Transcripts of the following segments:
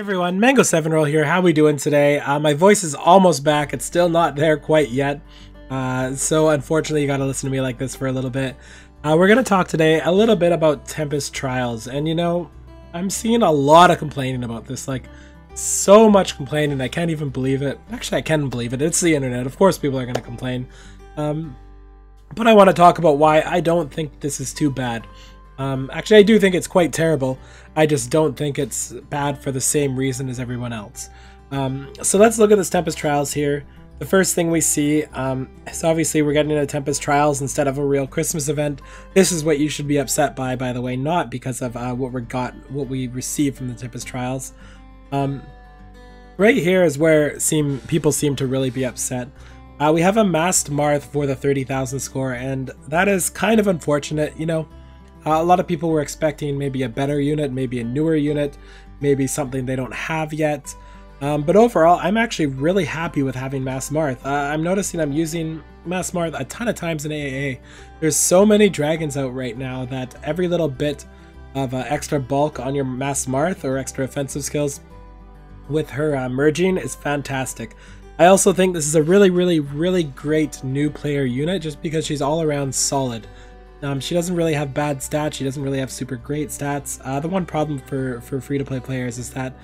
Everyone, Mango 7 Roll here. How we doing today? My voice is almost back. It's still not there quite yet. So unfortunately you gotta listen to me like this for a little bit. We're gonna talk today a little bit about Tempest trials, and you know, I'm seeing a lot of complaining about this, like so much complaining. I can't even believe it. Actually, I can believe it. It's the internet. Of course people are gonna complain. But I want to talk about why I don't think this is too bad. Actually, I do think it's quite terrible. I just don't think it's bad for the same reason as everyone else. So let's look at this Tempest Trials here. The first thing we see is obviously we're getting into Tempest Trials instead of a real Christmas event. This is what you should be upset by the way, not because of what we received from the Tempest Trials. Right here is where people seem to really be upset. We have a masked Marth for the 30,000 score, and that is kind of unfortunate. You know, a lot of people were expecting maybe a better unit, maybe a newer unit, maybe something they don't have yet. But overall, I'm actually really happy with having masked Marth. I'm noticing I'm using masked Marth a ton of times in AAA. There's so many dragons out right now that every little bit of extra bulk on your masked Marth or extra offensive skills with her merging is fantastic. I also think this is a really great new player unit just because she's all around solid. She doesn't really have bad stats, she doesn't really have super great stats. The one problem for free-to-play players is that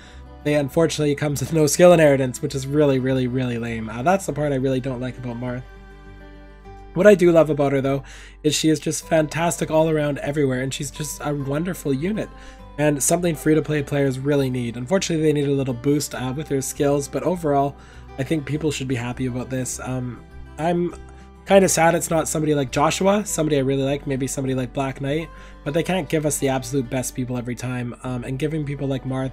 they unfortunately comes with no skill inheritance, which is really lame. That's the part I really don't like about Marth. What I do love about her though is she is just fantastic all around everywhere, and she's just a wonderful unit. And something free-to-play players really need. Unfortunately, they need a little boost with their skills, but overall, I think people should be happy about this. I'm kind of sad it's not somebody like Joshua, somebody I really like, maybe somebody like Black Knight, but they can't give us the absolute best people every time. And giving people like Marth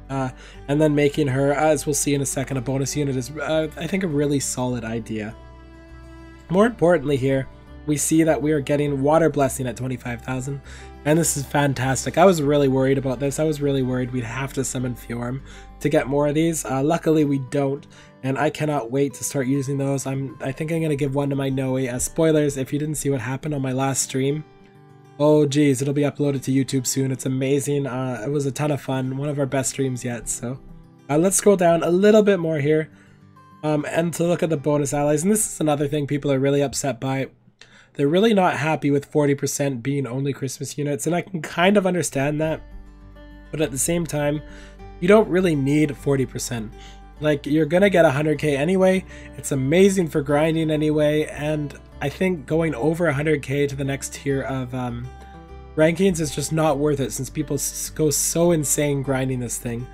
and then making her, as we'll see in a second, a bonus unit is, I think, a really solid idea. More importantly here, we see that we are getting Water Blessing at 25,000, and this is fantastic. I was really worried about this. I was really worried we'd have to summon Fjorm to get more of these. Luckily we don't, and I cannot wait to start using those. I think I'm going to give one to my Noe. Spoilers, if you didn't see what happened on my last stream, oh geez, it'll be uploaded to YouTube soon. It's amazing. It was a ton of fun. One of our best streams yet. So let's scroll down a little bit more here and to look at the bonus allies. And this is another thing people are really upset by. They're really not happy with 40% being only Christmas units, and I can kind of understand that. But at the same time, you don't really need 40%. Like, you're gonna get 100k anyway. It's amazing for grinding anyway, and I think going over 100k to the next tier of rankings is just not worth it, since people go so insane grinding this thing.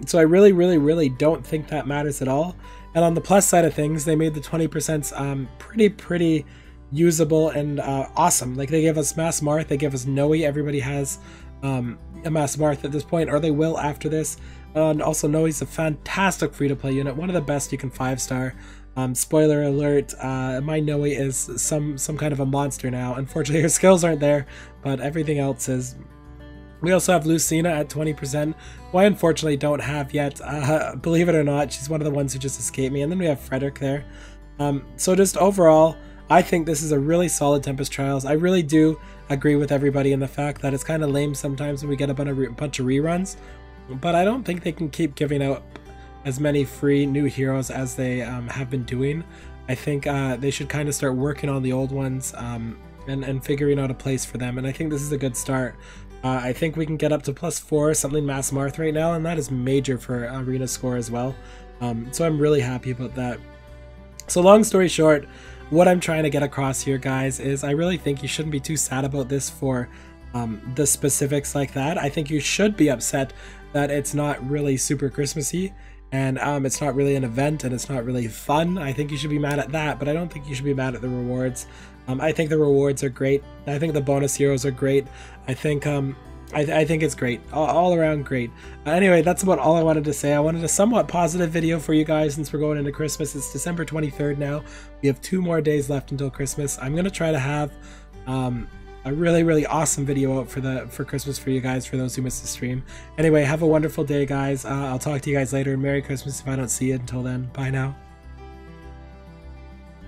So I really don't think that matters at all. And on the plus side of things, they made the 20% pretty usable and awesome. Like, they gave us masked Marth, they give us Noe. Everybody has a masked Marth at this point, or they will after this. And also Noe's a fantastic free-to-play unit, one of the best you can 5-star. Spoiler alert, my Noe is some kind of a monster now. Unfortunately, her skills aren't there, but everything else is. We also have Lucina at 20%, who I unfortunately don't have yet. Believe it or not, she's one of the ones who just escaped me. And then we have Frederick there. So just overall, I think this is a really solid Tempest Trials. I really do agree with everybody in the fact that it's kind of lame sometimes when we get a bunch of reruns, but I don't think they can keep giving out as many free new heroes as they have been doing. I think they should kind of start working on the old ones and figuring out a place for them, and I think this is a good start. I think we can get up to +4 something masked Marth right now, and that is major for arena score as well. So I'm really happy about that. So long story short, what I'm trying to get across here, guys, is I really think you shouldn't be too sad about this for the specifics like that. I think you should be upset that it's not really super Christmassy, and it's not really an event, and it's not really fun. I think you should be mad at that, but I don't think you should be mad at the rewards. I think the rewards are great. I think the bonus heroes are great. I think I think it's great, all around great. Anyway, that's about all I wanted to say. I wanted a somewhat positive video for you guys since we're going into Christmas. It's December 23rd now. We have 2 more days left until Christmas. I'm gonna try to have a really awesome video out for Christmas for you guys, for those who missed the stream. Anyway, have a wonderful day, guys. I'll talk to you guys later. Merry Christmas if I don't see you until then. Bye now.